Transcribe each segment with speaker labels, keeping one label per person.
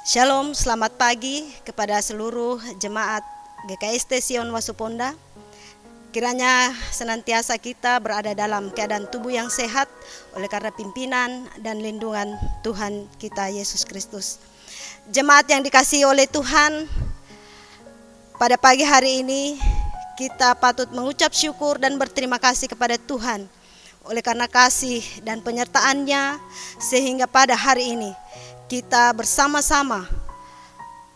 Speaker 1: Shalom, selamat pagi kepada seluruh jemaat GKST Sion Wasuponda. Kiranya senantiasa kita berada dalam keadaan tubuh yang sehat oleh karena pimpinan dan lindungan Tuhan kita Yesus Kristus. Jemaat yang dikasihi oleh Tuhan, pada pagi hari ini kita patut mengucap syukur dan berterima kasih kepada Tuhan oleh karena kasih dan penyertaan-Nya, sehingga pada hari ini kita bersama-sama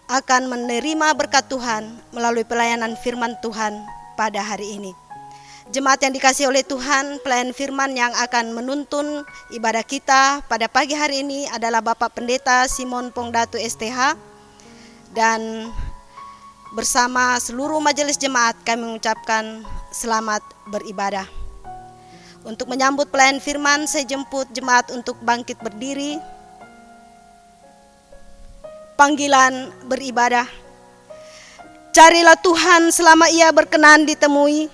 Speaker 1: akan menerima berkat Tuhan melalui pelayanan firman Tuhan pada hari ini. Jemaat yang dikasihi oleh Tuhan, pelayan firman yang akan menuntun ibadah kita pada pagi hari ini adalah Bapak Pendeta Simon Pongdatu STH, dan bersama seluruh majelis jemaat kami mengucapkan selamat beribadah. Untuk menyambut pelayan firman, saya jemput jemaat untuk bangkit berdiri. Panggilan beribadah. Carilah Tuhan selama Ia berkenan ditemui,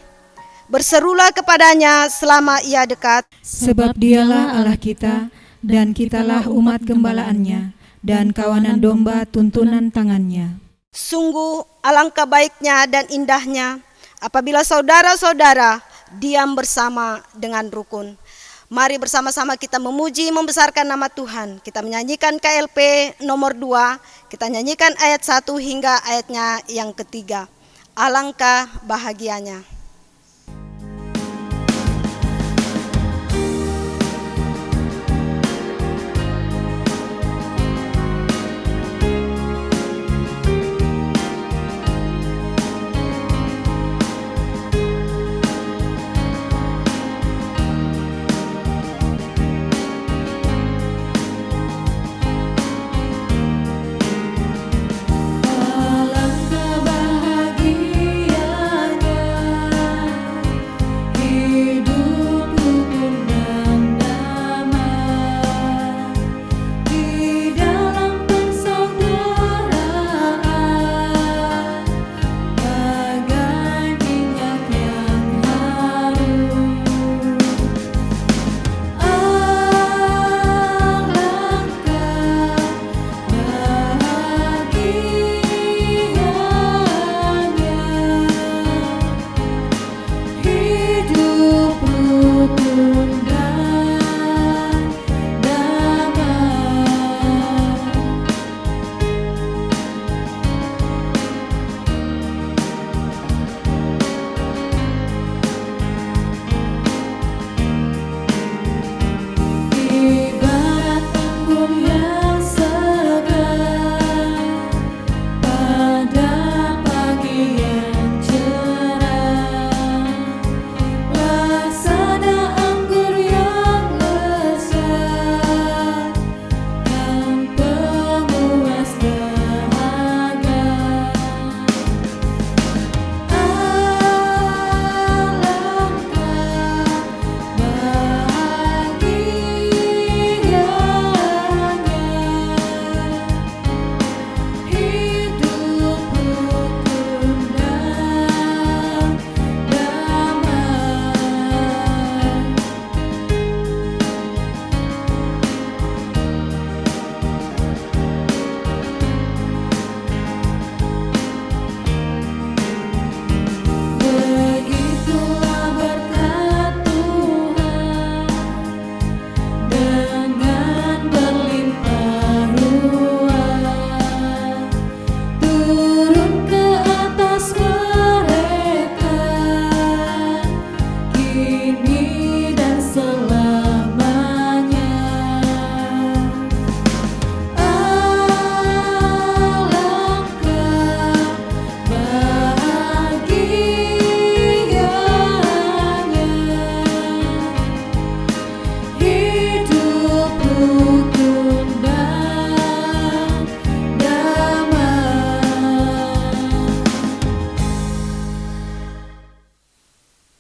Speaker 1: berserulah kepadanya selama Ia dekat.
Speaker 2: Sebab Dialah Allah kita, dan kitalah umat gembalaannya, dan kawanan domba tuntunan tangannya.
Speaker 1: Sungguh alangkah baiknya dan indahnya apabila saudara-saudara diam bersama dengan rukun. Mari bersama-sama kita memuji, membesarkan nama Tuhan. Kita menyanyikan KLP nomor 2, kita nyanyikan ayat 1 hingga ayatnya yang ketiga. Alangkah bahagianya.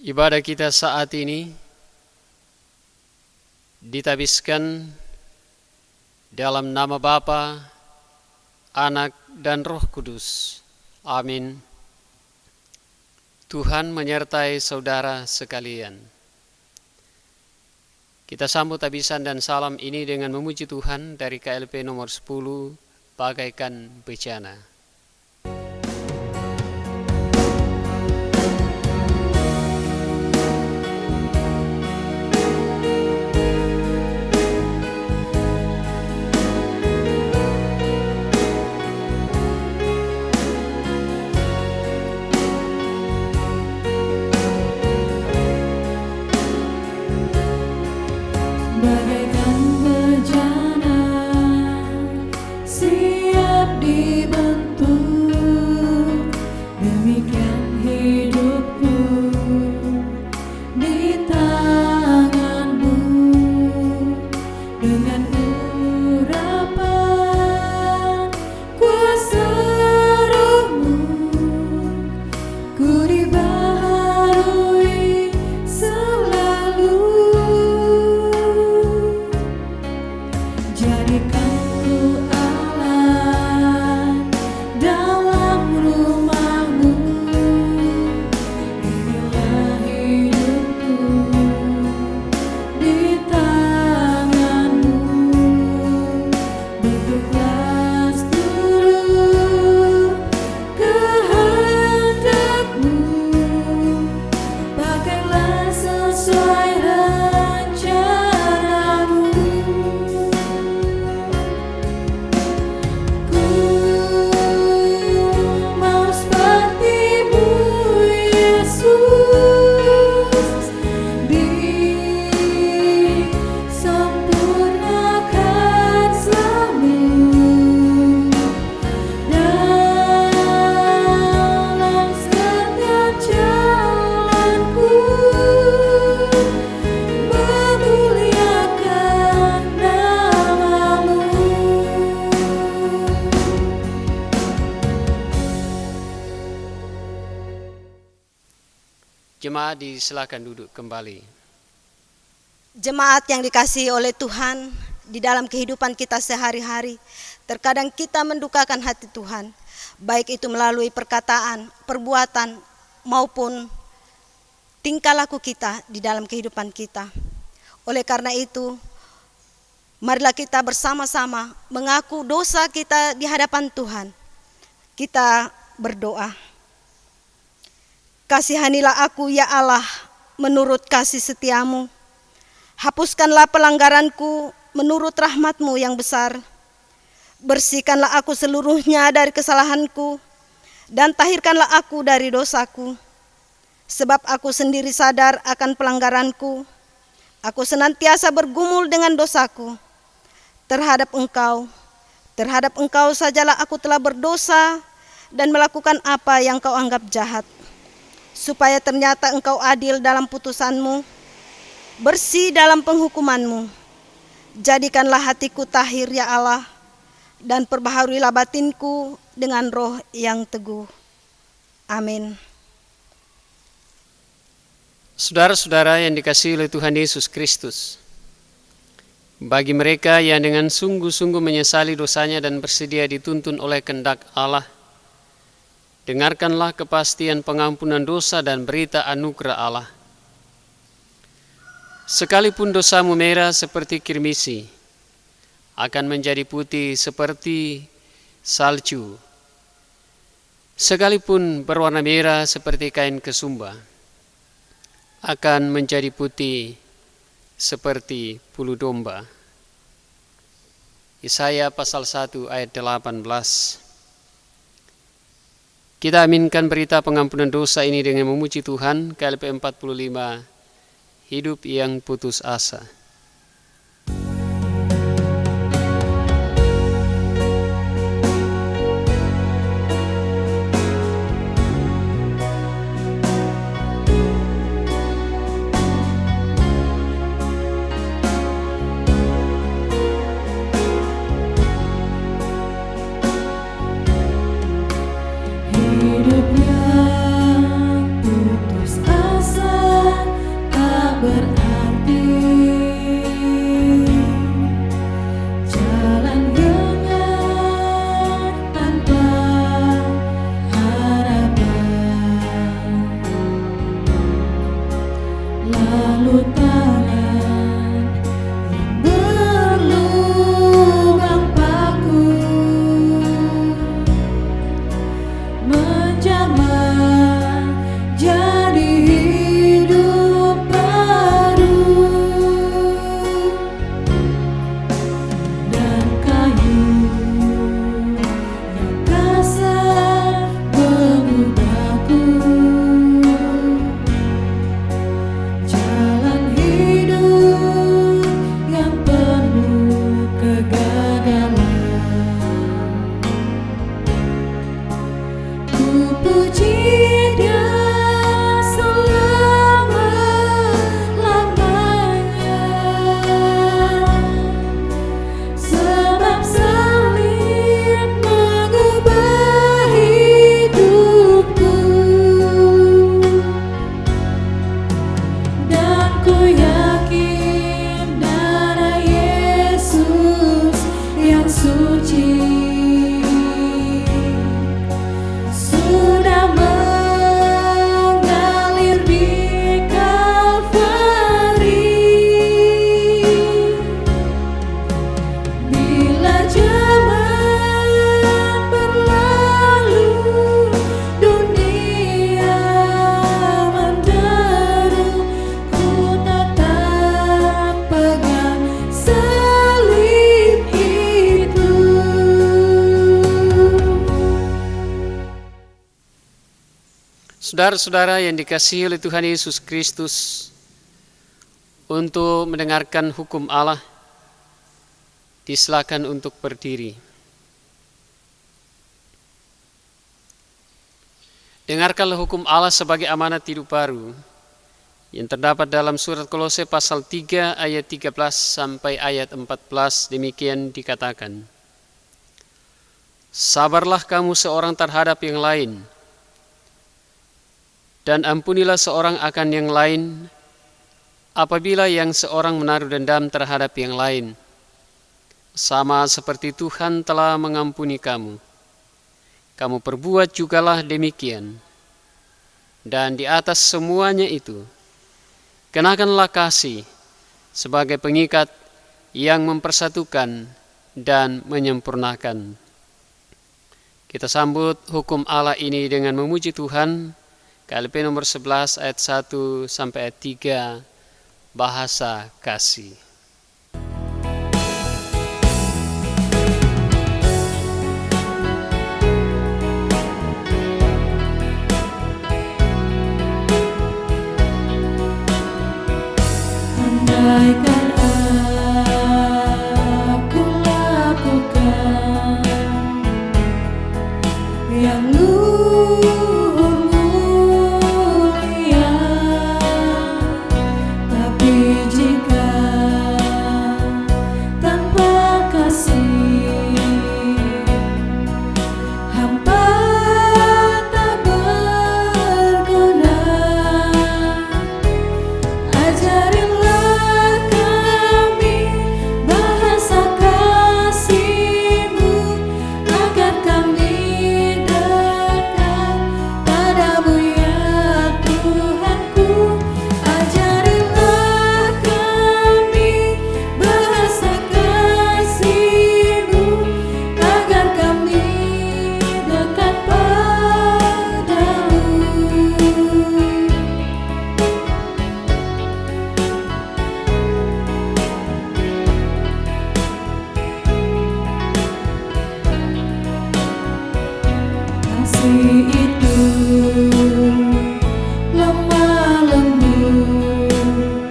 Speaker 3: Ibadah kita saat ini ditabiskan dalam nama Bapa, Anak, dan Roh Kudus. Amin. Tuhan menyertai saudara sekalian. Kita sambut tabisan dan salam ini dengan memuji Tuhan dari KLP nomor 10 bagaikan bencana.
Speaker 2: Bagaikan bejana siap dibentuk, demikian hidupku di tangan-Mu. Dengan urapan kuasa Roh-Mu, ku dibaharui selalu. Jadikanku Allah dalam rumah-Mu, inilah hidupku di tangan-Mu. Bentuklah seluruh kehendak-Mu, pakailah sesuai rencana-Mu. Ku mau seperti-Mu, Yesus, disempurnakan selalu dalam setiap jalanku, memuliakan nama-Mu.
Speaker 3: Jemaat disilakan duduk kembali.
Speaker 1: Jemaat yang dikasihi oleh Tuhan, di dalam kehidupan kita sehari-hari, terkadang kita mendukakan hati Tuhan, baik itu melalui perkataan, perbuatan, maupun tingkah laku kita di dalam kehidupan kita. Oleh karena itu, marilah kita bersama-sama mengaku dosa kita di hadapan Tuhan. Kita berdoa. Kasihanilah aku ya Allah menurut kasih setia-Mu. Hapuskanlah pelanggaranku menurut rahmat-Mu yang besar. Bersihkanlah aku seluruhnya dari kesalahanku, dan tahirkanlah aku dari dosaku. Sebab aku sendiri sadar akan pelanggaranku. Aku senantiasa bergumul dengan dosaku. Terhadap Engkau sajalah aku telah berdosa dan melakukan apa yang Kau anggap jahat. Supaya ternyata Engkau adil dalam putusan-Mu, bersih dalam penghukuman-Mu. Jadikanlah hatiku tahir ya Allah, dan perbaharuilah batinku dengan roh yang teguh. Amin.
Speaker 3: Saudara-saudara yang dikasihi oleh Tuhan Yesus Kristus, bagi mereka yang dengan sungguh-sungguh menyesali dosanya dan bersedia dituntun oleh kehendak Allah, dengarkanlah kepastian pengampunan dosa dan berita anugerah Allah. Sekalipun dosamu merah seperti kirmisi, akan menjadi putih seperti salju. Sekalipun berwarna merah seperti kain kesumba, akan menjadi putih seperti bulu domba. Yesaya pasal 1 ayat 18. Kita aminkan berita pengampunan dosa ini dengan memuji Tuhan. KLP 45, hidup yang putus asa.
Speaker 2: Hidup yang putus asa tak berarti, jalan gengar tanpa harapan, lalu tangan yang berlubang paku Ku yakin darah Yesus yang suci sudah mengalir di Kalvari. Bila zaman berlalu, dunia menderu, ku tetap pegang salib itu.
Speaker 3: Saudara-saudara yang dikasihi oleh Tuhan Yesus Kristus, untuk mendengarkan hukum Allah, disilakan untuk berdiri. Dengarkanlah hukum Allah sebagai amanat hidup baru yang terdapat dalam surat Kolose pasal 3 ayat 13 sampai ayat 14. Demikian dikatakan, sabarlah kamu seorang terhadap yang lain, dan ampunilah seorang akan yang lain apabila yang seorang menaruh dendam terhadap yang lain, sama seperti Tuhan telah mengampuni kamu. Kamu perbuat jugalah demikian. Dan di atas semuanya itu, kenakanlah kasih sebagai pengikat yang mempersatukan dan menyempurnakan. Kita sambut hukum Allah ini dengan memuji Tuhan. KLP nomor 11 ayat 1 sampai ayat 3, bahasa kasih.
Speaker 2: Andaikan aku lakukan yang luhur mulia, tapi jika tanpa kasih, hampa tak berguna. Ajarilah kami bahasa kasih-Mu, agar kami dekat padamu ya Tuhanku. Ajarilah kami bahasa kasih-Mu, agar kami dekat padamu. Kasih itu lemah lembut,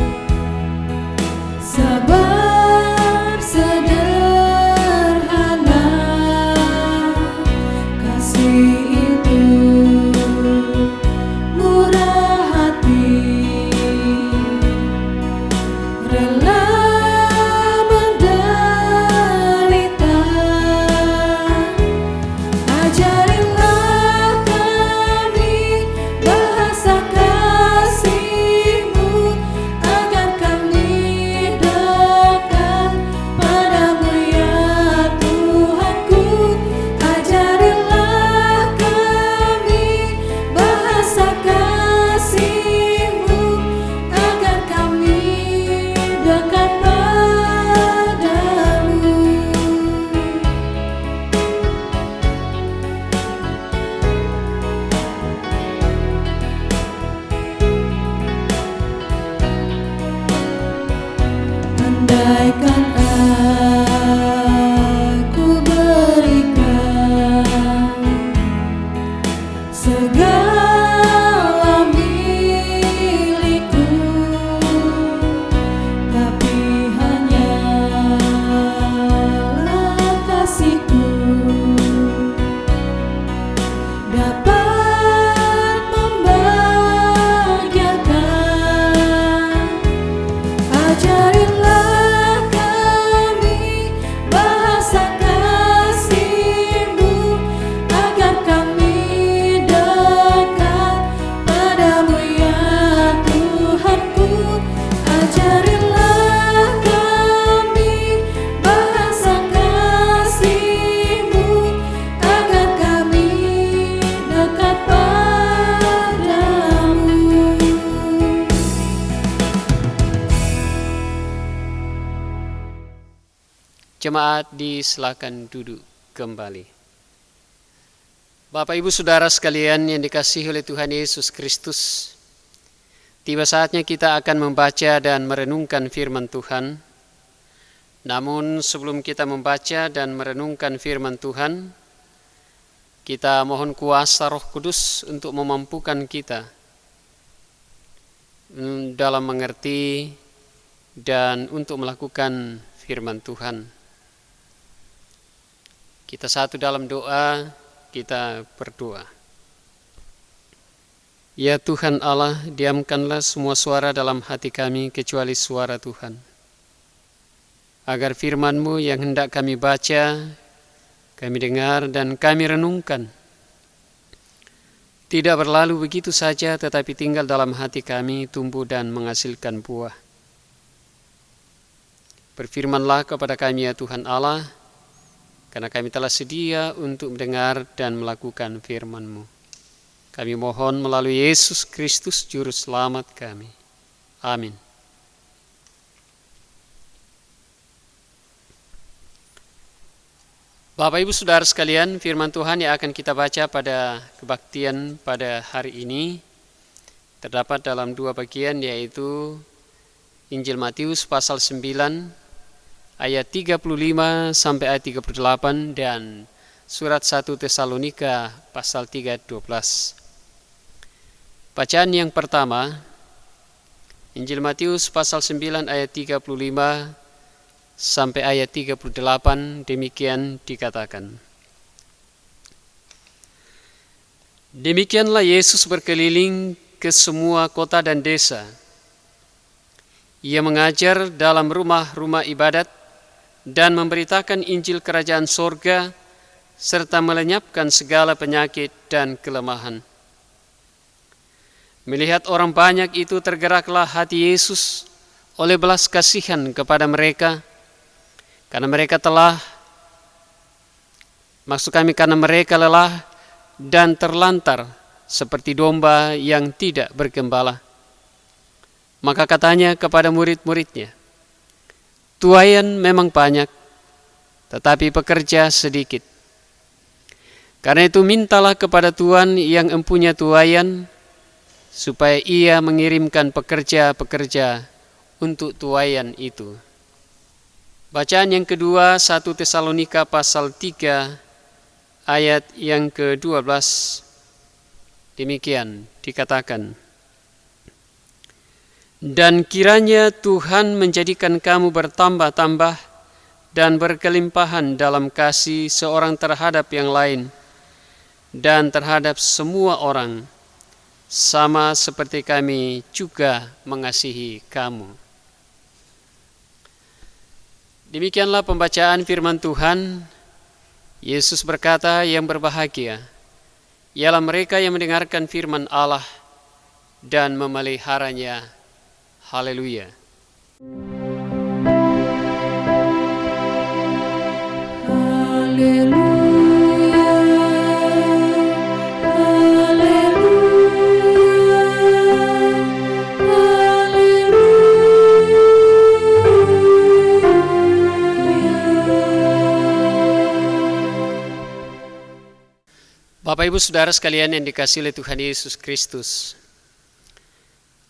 Speaker 2: sabar sederhana. Kasih itu murah hati, rela menderita. Ajarilah kami bahasa kasih-Mu, agar kami dekat padamu ya Tuhanku. Ajarilah kami bahasa kasih-Mu, agar kami dekat padamu. Andaikan aku berikan segala milikku, tapi hanyalah kasih-Ku dapat membahagiakan. Ajarilah
Speaker 3: Jemaat disilakan duduk kembali. Bapak Ibu Saudara sekalian yang dikasihi oleh Tuhan Yesus Kristus, tiba saatnya kita akan membaca dan merenungkan firman Tuhan. Namun sebelum kita membaca dan merenungkan firman Tuhan, kita mohon kuasa Roh Kudus untuk memampukan kita dalam mengerti dan untuk melakukan firman Tuhan. Kita satu dalam doa, kita berdoa. Ya Tuhan Allah, diamkanlah semua suara dalam hati kami kecuali suara Tuhan. Agar firman-Mu yang hendak kami baca, kami dengar dan kami renungkan, tidak berlalu begitu saja tetapi tinggal dalam hati kami, tumbuh dan menghasilkan buah. Berfirmanlah kepada kami ya Tuhan Allah, karena kami telah sedia untuk mendengar dan melakukan firman-Mu. Kami mohon melalui Yesus Kristus Juru Selamat kami. Amin. Bapak Ibu Saudara sekalian, firman Tuhan yang akan kita baca pada kebaktian pada hari ini terdapat dalam dua bagian, yaitu Injil Matius pasal 9 ayat 35 sampai ayat 38 dan surat 1 Tesalonika pasal 3 ayat 12. Bacaan yang pertama, Injil Matius pasal 9 ayat 35 sampai ayat 38, demikian dikatakan. Demikianlah Yesus berkeliling ke semua kota dan desa. Ia mengajar dalam rumah-rumah ibadat dan memberitakan Injil Kerajaan Sorga serta melenyapkan segala penyakit dan kelemahan. Melihat orang banyak itu, tergeraklah hati Yesus oleh belas kasihan kepada mereka, karena mereka lelah dan terlantar seperti domba yang tidak bergembala. Maka katanya kepada murid-muridnya, tuaian memang banyak, tetapi pekerja sedikit. Karena itu mintalah kepada Tuhan yang empunya tuaian, supaya ia mengirimkan pekerja-pekerja untuk tuaian itu. Bacaan yang kedua, 1 Tesalonika pasal 3 ayat yang ke-12. Demikian dikatakan. Dan kiranya Tuhan menjadikan kamu bertambah-tambah dan berkelimpahan dalam kasih seorang terhadap yang lain dan terhadap semua orang, sama seperti kami juga mengasihi kamu. Demikianlah pembacaan firman Tuhan. Yesus berkata, yang berbahagia ialah mereka yang mendengarkan firman Allah dan memeliharanya. Haleluya.
Speaker 2: Haleluya.
Speaker 3: Bapak Ibu Saudara sekalian yang dikasihi oleh Tuhan Yesus Kristus,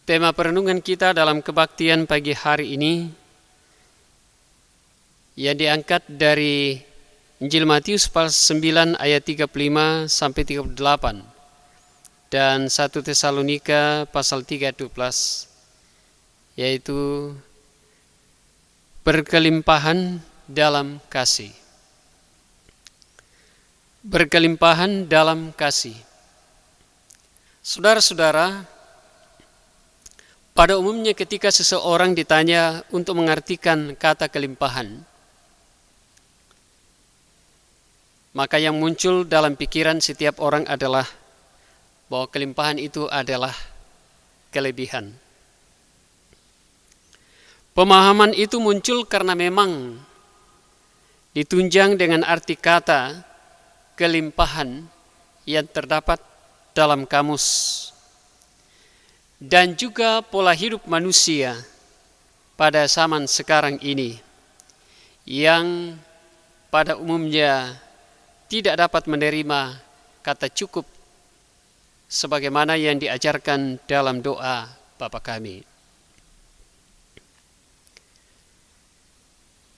Speaker 3: tema perenungan kita dalam kebaktian pagi hari ini yang diangkat dari Injil Matius pasal 9 ayat 35 sampai 38 dan 1 Tesalonika pasal 3 ayat 12, yaitu berkelimpahan dalam kasih. Berkelimpahan dalam kasih. Saudara-saudara, pada umumnya ketika seseorang ditanya untuk mengartikan kata kelimpahan, maka yang muncul dalam pikiran setiap orang adalah bahwa kelimpahan itu adalah kelebihan. Pemahaman itu muncul karena memang ditunjang dengan arti kata kelimpahan yang terdapat dalam kamus dan juga pola hidup manusia pada zaman sekarang ini yang pada umumnya tidak dapat menerima kata cukup sebagaimana yang diajarkan dalam doa Bapa kami.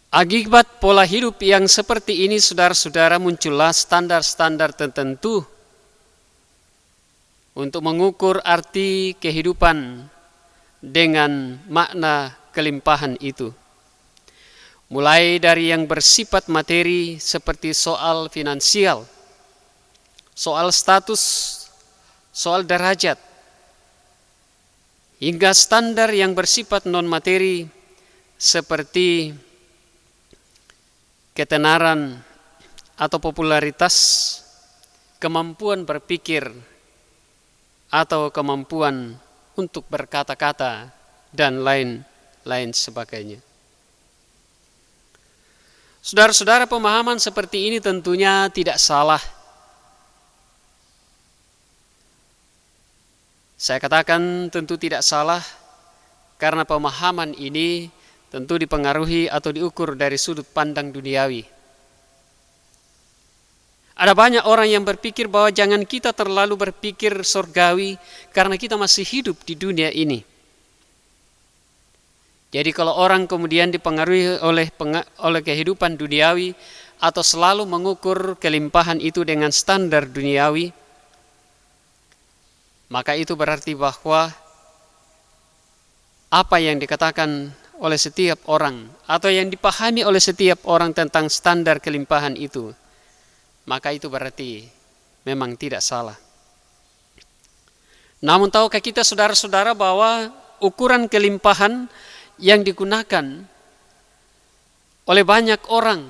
Speaker 3: Akibat pola hidup yang seperti ini, saudara-saudara, muncullah standar-standar tertentu untuk mengukur arti kehidupan dengan makna kelimpahan itu. Mulai dari yang bersifat materi seperti soal finansial, soal status, soal derajat, hingga standar yang bersifat non-materi seperti ketenaran atau popularitas, kemampuan berpikir, atau kemampuan untuk berkata-kata, dan lain sebagainya. Saudara-saudara, pemahaman seperti ini tentunya tidak salah. Saya katakan tentu tidak salah karena pemahaman ini tentu dipengaruhi atau diukur dari sudut pandang duniawi. Ada banyak orang yang berpikir bahwa jangan kita terlalu berpikir surgawi karena kita masih hidup di dunia ini. Jadi kalau orang kemudian dipengaruhi oleh kehidupan duniawi atau selalu mengukur kelimpahan itu dengan standar duniawi, maka itu berarti bahwa apa yang dikatakan oleh setiap orang atau yang dipahami oleh setiap orang tentang standar kelimpahan itu, maka itu berarti memang tidak salah. Namun tahukah kita, saudara-saudara, bahwa ukuran kelimpahan yang digunakan oleh banyak orang,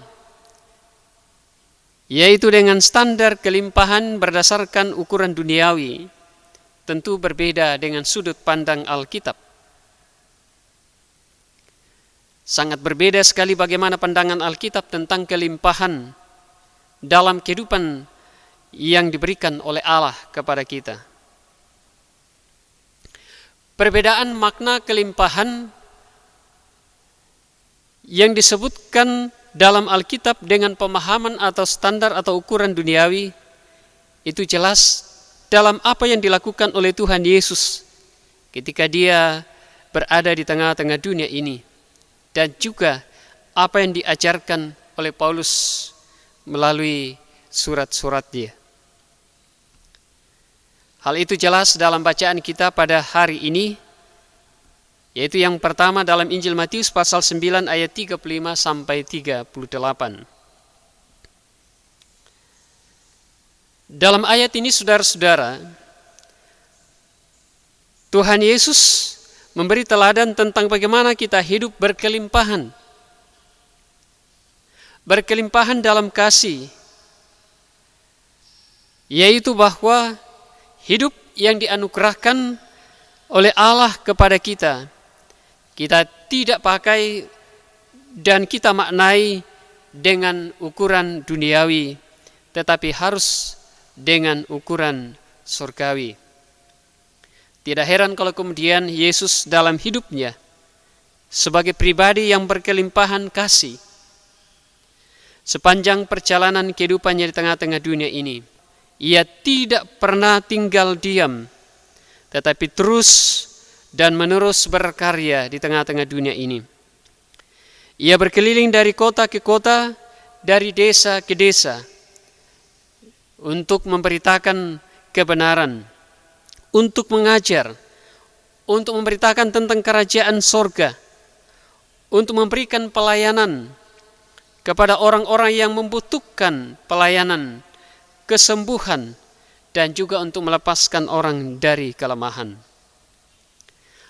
Speaker 3: yaitu dengan standar kelimpahan berdasarkan ukuran duniawi, tentu berbeda dengan sudut pandang Alkitab. Sangat berbeda sekali bagaimana pandangan Alkitab tentang kelimpahan dalam kehidupan yang diberikan oleh Allah kepada kita. Perbedaan makna kelimpahan yang disebutkan dalam Alkitab dengan pemahaman atau standar atau ukuran duniawi itu jelas dalam apa yang dilakukan oleh Tuhan Yesus ketika Dia berada di tengah-tengah dunia ini, dan juga apa yang diajarkan oleh Paulus melalui surat-surat dia. Hal itu jelas dalam bacaan kita pada hari ini, yaitu yang pertama dalam Injil Matius pasal 9 ayat 35 sampai 38. Dalam ayat ini, saudara-saudara, Tuhan Yesus memberi teladan tentang bagaimana kita hidup berkelimpahan. Berkelimpahan dalam kasih, yaitu bahwa hidup yang dianugerahkan oleh Allah kepada kita, kita tidak pakai dan kita maknai dengan ukuran duniawi, tetapi harus dengan ukuran surgawi. Tidak heran kalau kemudian Yesus dalam hidupnya sebagai pribadi yang berkelimpahan kasih, sepanjang perjalanan kehidupannya di tengah-tengah dunia ini, ia tidak pernah tinggal diam, tetapi terus dan menerus berkarya di tengah-tengah dunia ini. Ia berkeliling dari kota ke kota, dari desa ke desa, untuk memberitakan kebenaran, untuk mengajar, untuk memberitakan tentang kerajaan sorga, untuk memberikan pelayanan kepada orang-orang yang membutuhkan pelayanan, kesembuhan, dan juga untuk melepaskan orang dari kelemahan.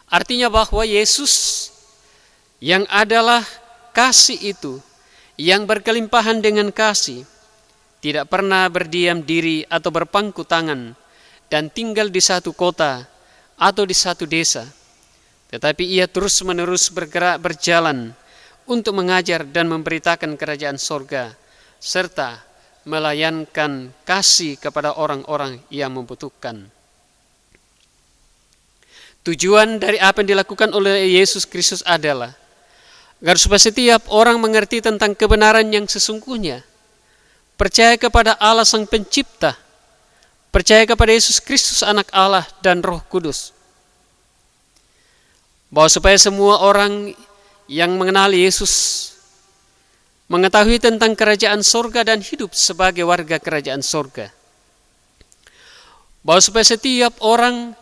Speaker 3: Artinya bahwa Yesus yang adalah kasih itu, yang berkelimpahan dengan kasih, tidak pernah berdiam diri atau berpangku tangan dan tinggal di satu kota atau di satu desa, tetapi ia terus-menerus bergerak berjalan untuk mengajar dan memberitakan kerajaan sorga, serta melayankan kasih kepada orang-orang yang membutuhkan. Tujuan dari apa yang dilakukan oleh Yesus Kristus adalah agar supaya setiap orang mengerti tentang kebenaran yang sesungguhnya, percaya kepada Allah Sang Pencipta, percaya kepada Yesus Kristus Anak Allah dan Roh Kudus. Bahwa supaya semua orang yang mengenali Yesus mengetahui tentang kerajaan sorga dan hidup sebagai warga kerajaan sorga. Bahwa supaya setiap orang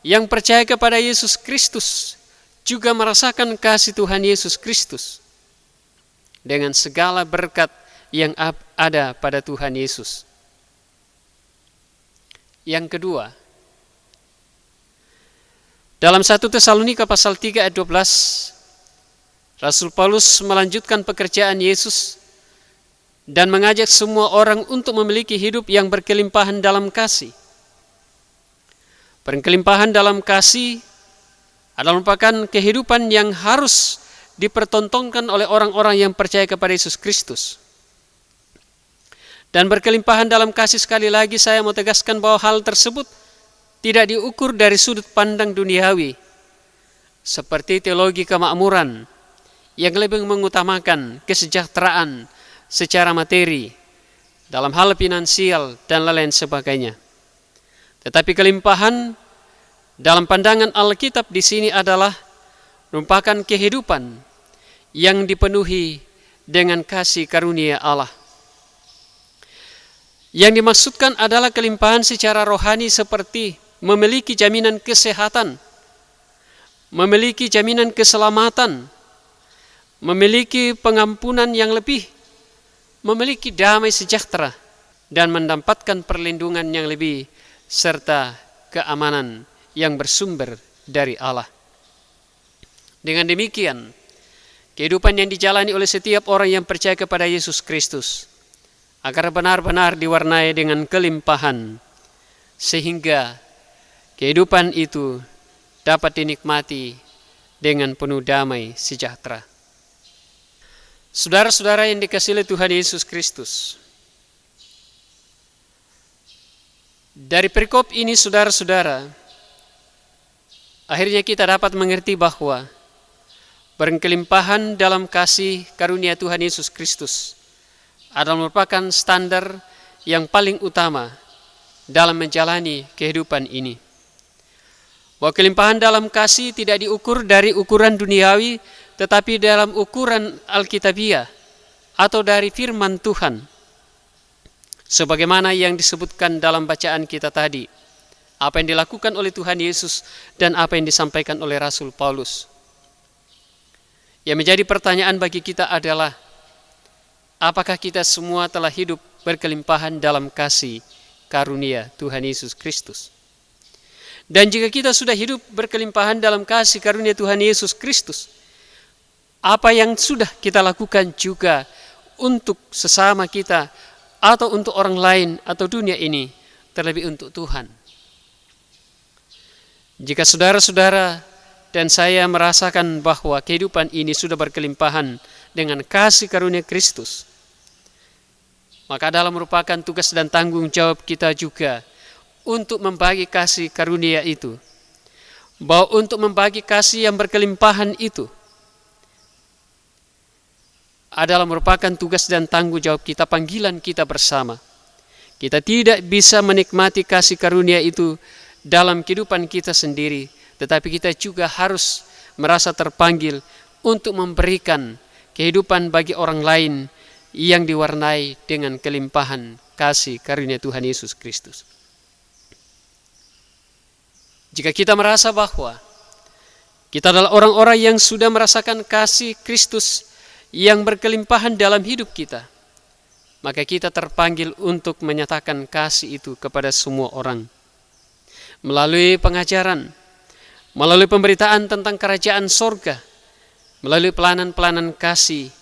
Speaker 3: yang percaya kepada Yesus Kristus juga merasakan kasih Tuhan Yesus Kristus dengan segala berkat yang ada pada Tuhan Yesus. Yang kedua, dalam 1 Tesalonika pasal 3 ayat 12, Rasul Paulus melanjutkan pekerjaan Yesus dan mengajak semua orang untuk memiliki hidup yang berkelimpahan dalam kasih. Berkelimpahan dalam kasih adalah merupakan kehidupan yang harus dipertontonkan oleh orang-orang yang percaya kepada Yesus Kristus. Dan berkelimpahan dalam kasih, sekali lagi saya mau tegaskan bahwa hal tersebut tidak diukur dari sudut pandang duniawi, seperti teologi kemakmuran yang lebih mengutamakan kesejahteraan secara materi dalam hal finansial dan lain sebagainya. Tetapi kelimpahan dalam pandangan Alkitab di sini adalah merupakan kehidupan yang dipenuhi dengan kasih karunia Allah. Yang dimaksudkan adalah kelimpahan secara rohani seperti memiliki jaminan kesehatan, memiliki jaminan keselamatan, memiliki pengampunan yang lebih, memiliki damai sejahtera, dan mendapatkan perlindungan yang lebih, serta keamanan yang bersumber dari Allah. Dengan demikian, kehidupan yang dijalani oleh setiap orang yang percaya kepada Yesus Kristus agar benar-benar diwarnai dengan kelimpahan, sehingga kehidupan itu dapat dinikmati dengan penuh damai sejahtera. Saudara-saudara yang dikasihi oleh Tuhan Yesus Kristus, dari perikop ini saudara-saudara, akhirnya kita dapat mengerti bahwa berkelimpahan dalam kasih karunia Tuhan Yesus Kristus adalah merupakan standar yang paling utama dalam menjalani kehidupan ini. Bahwa kelimpahan dalam kasih tidak diukur dari ukuran duniawi, tetapi dalam ukuran Alkitabiah atau dari firman Tuhan. Sebagaimana yang disebutkan dalam bacaan kita tadi, apa yang dilakukan oleh Tuhan Yesus dan apa yang disampaikan oleh Rasul Paulus. Yang menjadi pertanyaan bagi kita adalah, apakah kita semua telah hidup berkelimpahan dalam kasih karunia Tuhan Yesus Kristus? Dan jika kita sudah hidup berkelimpahan dalam kasih karunia Tuhan Yesus Kristus, apa yang sudah kita lakukan juga untuk sesama kita atau untuk orang lain atau dunia ini, terlebih untuk Tuhan? Jika saudara-saudara dan saya merasakan bahwa kehidupan ini sudah berkelimpahan dengan kasih karunia Kristus, maka adalah merupakan tugas dan tanggung jawab kita juga untuk membagi kasih karunia itu. Bahwa untuk membagi kasih yang berkelimpahan itu adalah merupakan tugas dan tanggung jawab kita, panggilan kita bersama. Kita tidak bisa menikmati kasih karunia itu dalam kehidupan kita sendiri, tetapi kita juga harus merasa terpanggil untuk memberikan kehidupan bagi orang lain yang diwarnai dengan kelimpahan kasih karunia Tuhan Yesus Kristus. Jika kita merasa bahwa kita adalah orang-orang yang sudah merasakan kasih Kristus yang berkelimpahan dalam hidup kita, maka kita terpanggil untuk menyatakan kasih itu kepada semua orang. Melalui pengajaran, melalui pemberitaan tentang kerajaan sorga, melalui pelayanan-pelayanan kasih,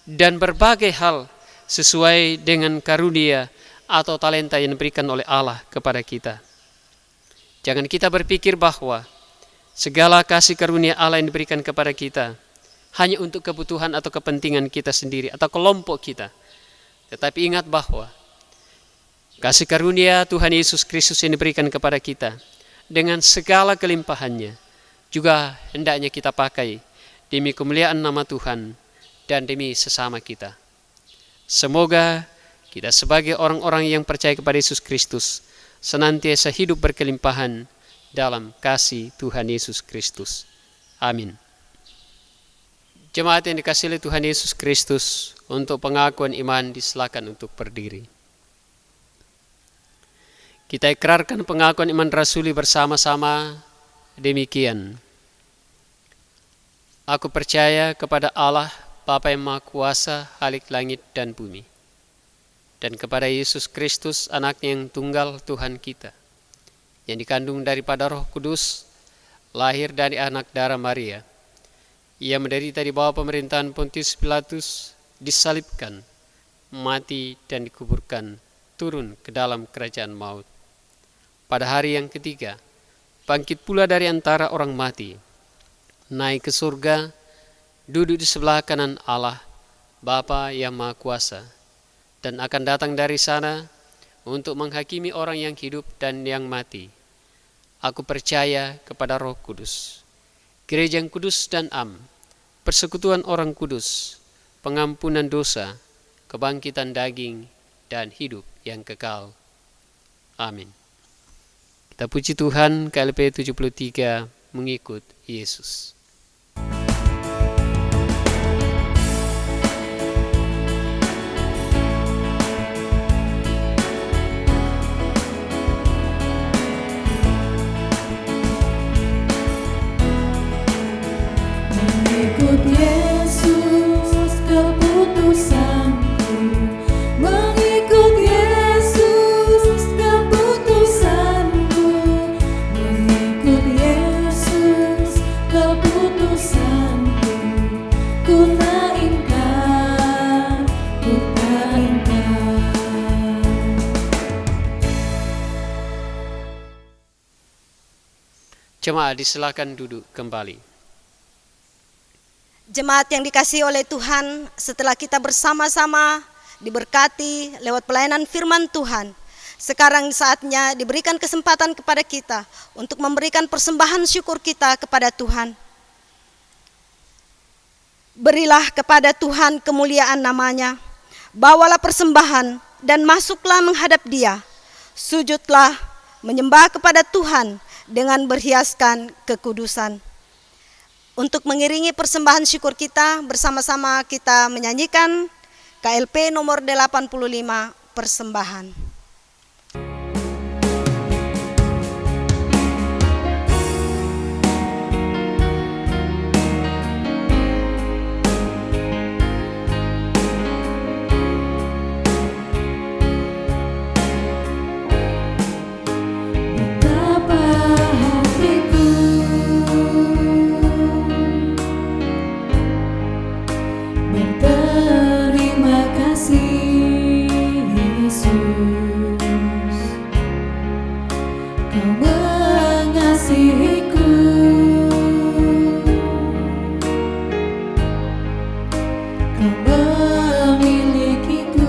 Speaker 3: dan berbagai hal sesuai dengan karunia atau talenta yang diberikan oleh Allah kepada kita. Jangan kita berpikir bahwa segala kasih karunia Allah yang diberikan kepada kita hanya untuk kebutuhan atau kepentingan kita sendiri atau kelompok kita. Tetapi ingat bahwa kasih karunia Tuhan Yesus Kristus yang diberikan kepada kita dengan segala kelimpahannya juga hendaknya kita pakai demi kemuliaan nama Tuhan dan demi sesama kita. Semoga kita sebagai orang-orang yang percaya kepada Yesus Kristus senantiasa hidup berkelimpahan dalam kasih Tuhan Yesus Kristus. Amin. Jemaat yang dikasihi oleh Tuhan Yesus Kristus, untuk pengakuan iman disilakan untuk berdiri. Kita ikrarkan pengakuan iman rasuli bersama-sama demikian. Aku percaya kepada Allah, Bapa yang Maha Kuasa, Khalik langit dan bumi, dan kepada Yesus Kristus, Anaknya yang tunggal Tuhan kita, yang dikandung daripada Roh Kudus, lahir dari anak darah Maria. Ia menderita di bawah pemerintahan Pontius Pilatus, disalibkan, mati dan dikuburkan, turun ke dalam kerajaan maut. Pada hari yang ketiga, bangkit pula dari antara orang mati, naik ke surga, duduk di sebelah kanan Allah, Bapa yang Maha Kuasa, dan akan datang dari sana untuk menghakimi orang yang hidup dan yang mati. Aku percaya kepada Roh Kudus, Gereja yang kudus dan am, persekutuan orang kudus, pengampunan dosa, kebangkitan daging, dan hidup yang kekal. Amin. Kita puji Tuhan, KLP 73 mengikut Yesus.
Speaker 2: Mengikut Yesus keputusanku, mengikut Yesus keputusanku, mengikut Yesus keputusanku, ku naikkan, ku naikkan.
Speaker 3: Jemaat disilakan duduk kembali.
Speaker 1: Jemaat yang dikasihi oleh Tuhan, setelah kita bersama-sama diberkati lewat pelayanan firman Tuhan, sekarang saatnya diberikan kesempatan kepada kita untuk memberikan persembahan syukur kita kepada Tuhan. Berilah kepada Tuhan kemuliaan namanya, bawalah persembahan dan masuklah menghadap Dia. Sujudlah menyembah kepada Tuhan dengan berhiaskan kekudusan. Untuk mengiringi persembahan syukur kita, bersama-sama kita menyanyikan KLP nomor 85, Persembahan.
Speaker 2: Betapa hatiku berterima kasih, Yesus, Kau mengasihiku, Kau memilikiku.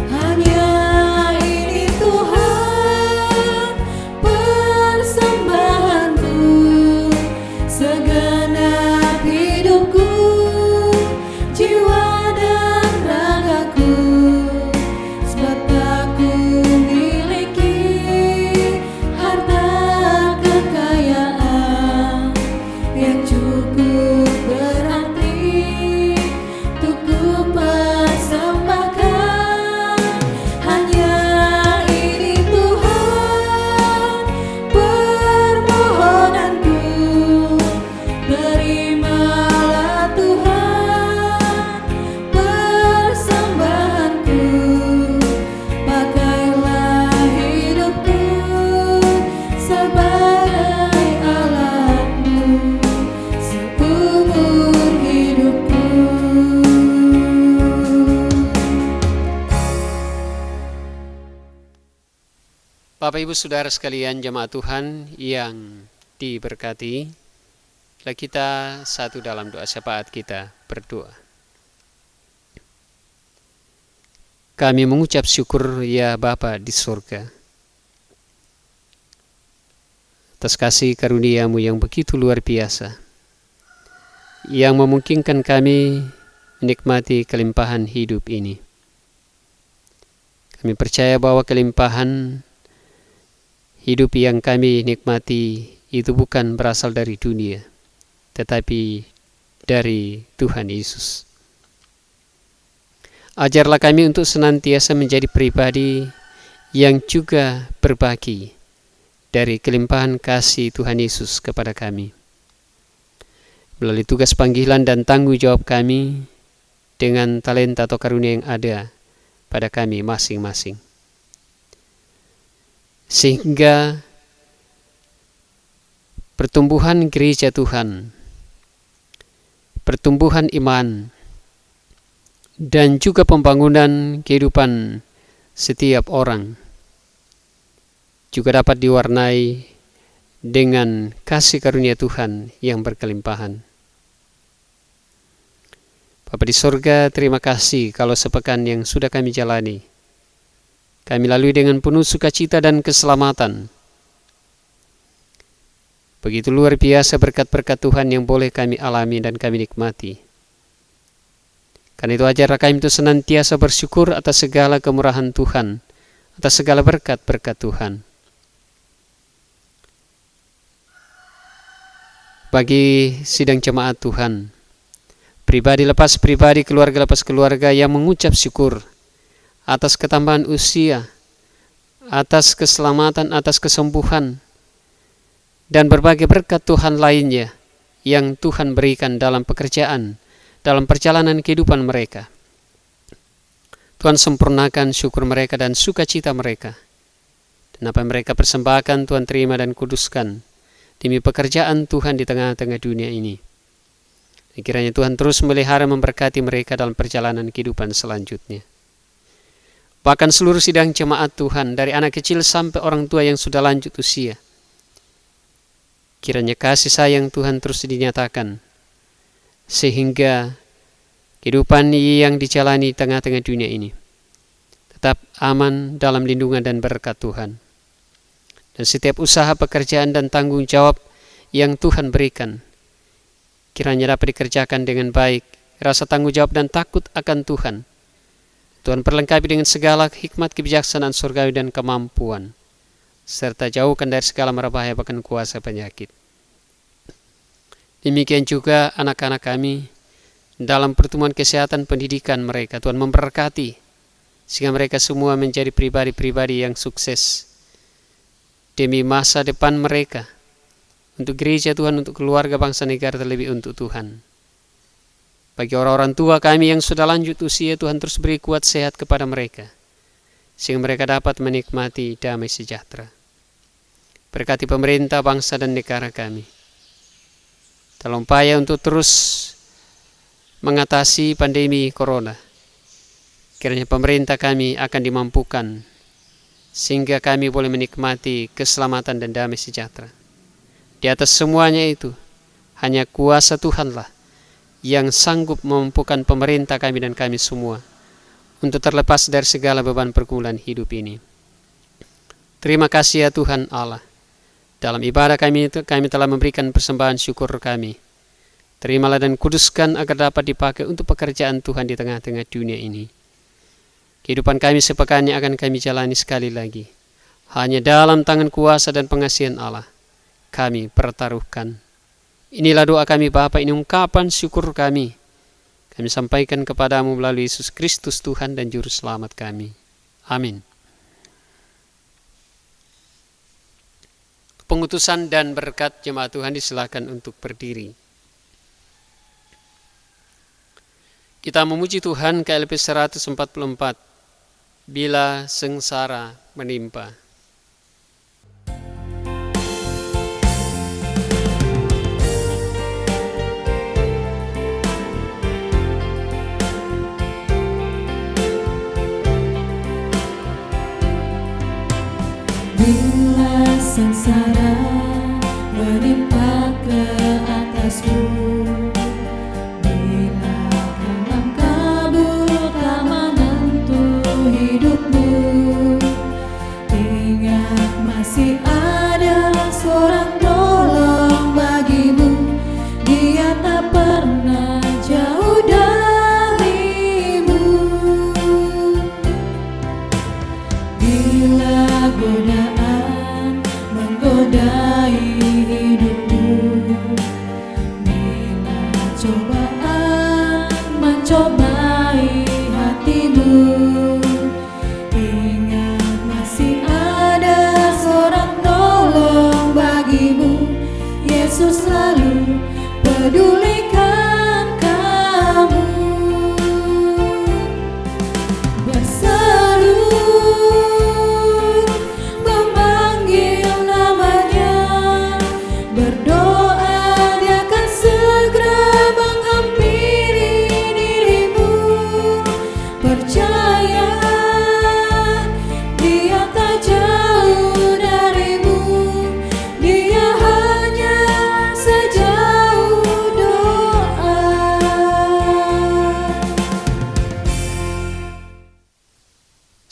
Speaker 2: Hanya ini Tuhan persembahanku, segenap hidupku, jiwa dan ragaku, sebab aku miliki harta kekayaan yang cukup berarti untuk ku persembahkan. Hanya ini Tuhan permohonanku, terimalah Tuhan persembahanku, pakailah hidupku sebagai alatmu seumur hidupku.
Speaker 3: Bapak Ibu Saudara sekalian, jemaat Tuhan yang diberkati, mari kita satu dalam doa syafaat kita berdoa. Kami mengucap syukur ya Bapa di surga, atas kasih karunia-Mu yang begitu luar biasa, yang memungkinkan kami menikmati kelimpahan hidup ini. Kami percaya bahwa kelimpahan hidup yang kami nikmati itu bukan berasal dari dunia, tetapi dari Tuhan Yesus. Ajarlah kami untuk senantiasa menjadi pribadi yang juga berbagi dari kelimpahan kasih Tuhan Yesus kepada kami, melalui tugas panggilan dan tanggung jawab kami dengan talenta atau karunia yang ada pada kami masing-masing. Sehingga pertumbuhan gereja Tuhan, pertumbuhan iman, dan juga pembangunan kehidupan setiap orang juga dapat diwarnai dengan kasih karunia Tuhan yang berkelimpahan. Bapa di sorga, terima kasih kalau sepekan yang sudah kami jalani, kami lalui dengan penuh sukacita dan keselamatan. Begitu luar biasa berkat-berkat Tuhan yang boleh kami alami dan kami nikmati. Karena itu ajarlah kami untuk senantiasa bersyukur atas segala kemurahan Tuhan, atas segala berkat-berkat Tuhan. Bagi sidang jemaat Tuhan, pribadi lepas pribadi, keluarga lepas keluarga yang mengucap syukur atas ketambahan usia, atas keselamatan, atas kesembuhan, dan berbagai berkat Tuhan lainnya yang Tuhan berikan dalam pekerjaan, dalam perjalanan kehidupan mereka. Tuhan sempurnakan syukur mereka dan sukacita mereka. Dan apa yang mereka persembahkan Tuhan terima dan kuduskan demi pekerjaan Tuhan di tengah-tengah dunia ini. Dan kiranya Tuhan terus melihara memberkati mereka dalam perjalanan kehidupan selanjutnya. Bahkan seluruh sidang jemaat Tuhan, dari anak kecil sampai orang tua yang sudah lanjut usia, kiranya kasih sayang Tuhan terus dinyatakan, sehingga kehidupan yang dijalani tengah-tengah dunia ini tetap aman dalam lindungan dan berkat Tuhan. Dan setiap usaha, pekerjaan, dan tanggung jawab yang Tuhan berikan, kiranya dapat dikerjakan dengan baik, rasa tanggung jawab dan takut akan Tuhan. Tuhan perlengkapi dengan segala hikmat kebijaksanaan surgawi dan kemampuan, serta jauhkan dari segala mara bahaya bahkan kuasa penyakit. Demikian juga anak-anak kami dalam pertumbuhan kesehatan pendidikan mereka. Tuhan memberkati sehingga mereka semua menjadi pribadi-pribadi yang sukses demi masa depan mereka, untuk gereja Tuhan, untuk keluarga, bangsa, negara, terlebih untuk Tuhan. Bagi orang-orang tua kami yang sudah lanjut usia, Tuhan terus beri kuat sehat kepada mereka, sehingga mereka dapat menikmati damai sejahtera. Berkati pemerintah, bangsa, dan negara kami dalam upaya untuk terus mengatasi pandemi corona. Kiranya pemerintah kami akan dimampukan sehingga kami boleh menikmati keselamatan dan damai sejahtera. Di atas semuanya itu, hanya kuasa Tuhanlah yang sanggup memampukan pemerintah kami dan kami semua untuk terlepas dari segala beban pergumulan hidup ini. Terima kasih ya Tuhan Allah. Dalam ibadah kami telah memberikan persembahan syukur kami. Terimalah dan kuduskan agar dapat dipakai untuk pekerjaan Tuhan di tengah-tengah dunia ini. Kehidupan kami sepekannya akan kami jalani sekali lagi. Hanya dalam tangan kuasa dan pengasihan Allah kami pertaruhkan. Inilah doa kami Bapa, ini ungkapan syukur kami. Kami sampaikan kepadamu melalui Yesus Kristus Tuhan dan Juru Selamat kami. Amin. Pengutusan dan berkat jemaat Tuhan disilakan untuk berdiri. Kita memuji Tuhan KLP 144, bila sengsara menimpa.
Speaker 2: Bila sengsara menimpa ke atasmu, bila dalam kabut tak menentu hidupmu, ingat masih ada seorang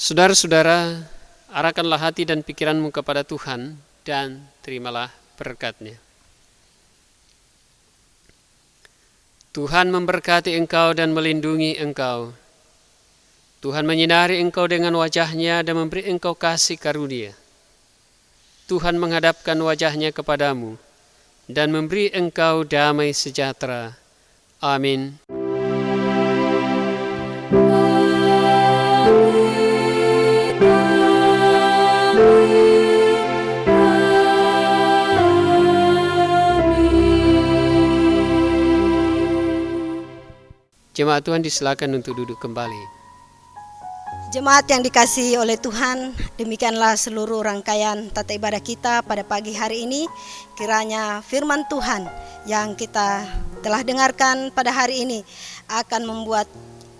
Speaker 3: Saudara-saudara, arahkanlah hati dan pikiranmu kepada Tuhan dan terimalah berkat-Nya. Tuhan memberkati engkau dan melindungi engkau. Tuhan menyinari engkau dengan wajah-Nya dan memberi engkau kasih karunia. Tuhan menghadapkan wajah-Nya kepadamu dan memberi engkau damai sejahtera. Amin. Jemaat Tuhan disilakan untuk duduk kembali.
Speaker 1: Jemaat yang dikasihi oleh Tuhan, demikianlah seluruh rangkaian tata ibadah kita pada pagi hari ini. Kiranya firman Tuhan yang kita telah dengarkan pada hari ini akan membuat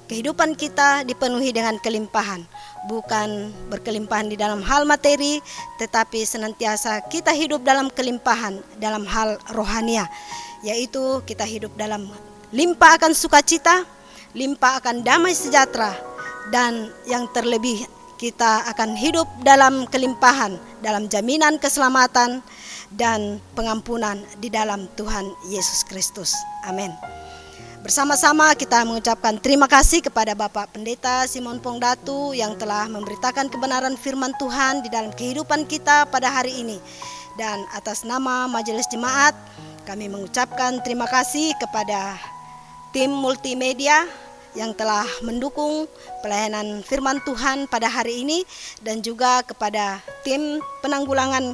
Speaker 1: kehidupan kita dipenuhi dengan kelimpahan. Bukan berkelimpahan di dalam hal materi, tetapi senantiasa kita hidup dalam kelimpahan dalam hal rohania, yaitu kita hidup dalam limpah akan sukacita, limpah akan damai sejahtera, dan yang terlebih kita akan hidup dalam kelimpahan, dalam jaminan keselamatan dan pengampunan di dalam Tuhan Yesus Kristus. Amin. Bersama-sama kita mengucapkan terima kasih kepada Bapak Pendeta Simon Pongdatu yang telah memberitakan kebenaran firman Tuhan di dalam kehidupan kita pada hari ini. Dan atas nama Majelis Jemaat, kami mengucapkan terima kasih kepada tim multimedia yang telah mendukung pelayanan firman Tuhan pada hari ini, dan juga kepada tim penanggulangan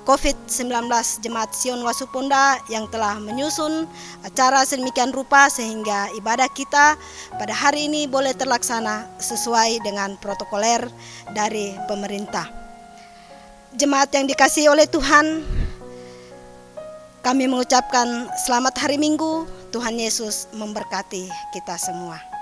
Speaker 1: COVID-19 Jemaat Sion Wasuponda yang telah menyusun acara sedemikian rupa sehingga ibadah kita pada hari ini boleh terlaksana sesuai dengan protokoler dari pemerintah. Jemaat yang dikasihi oleh Tuhan, kami mengucapkan selamat hari Minggu. Tuhan Yesus memberkati kita semua.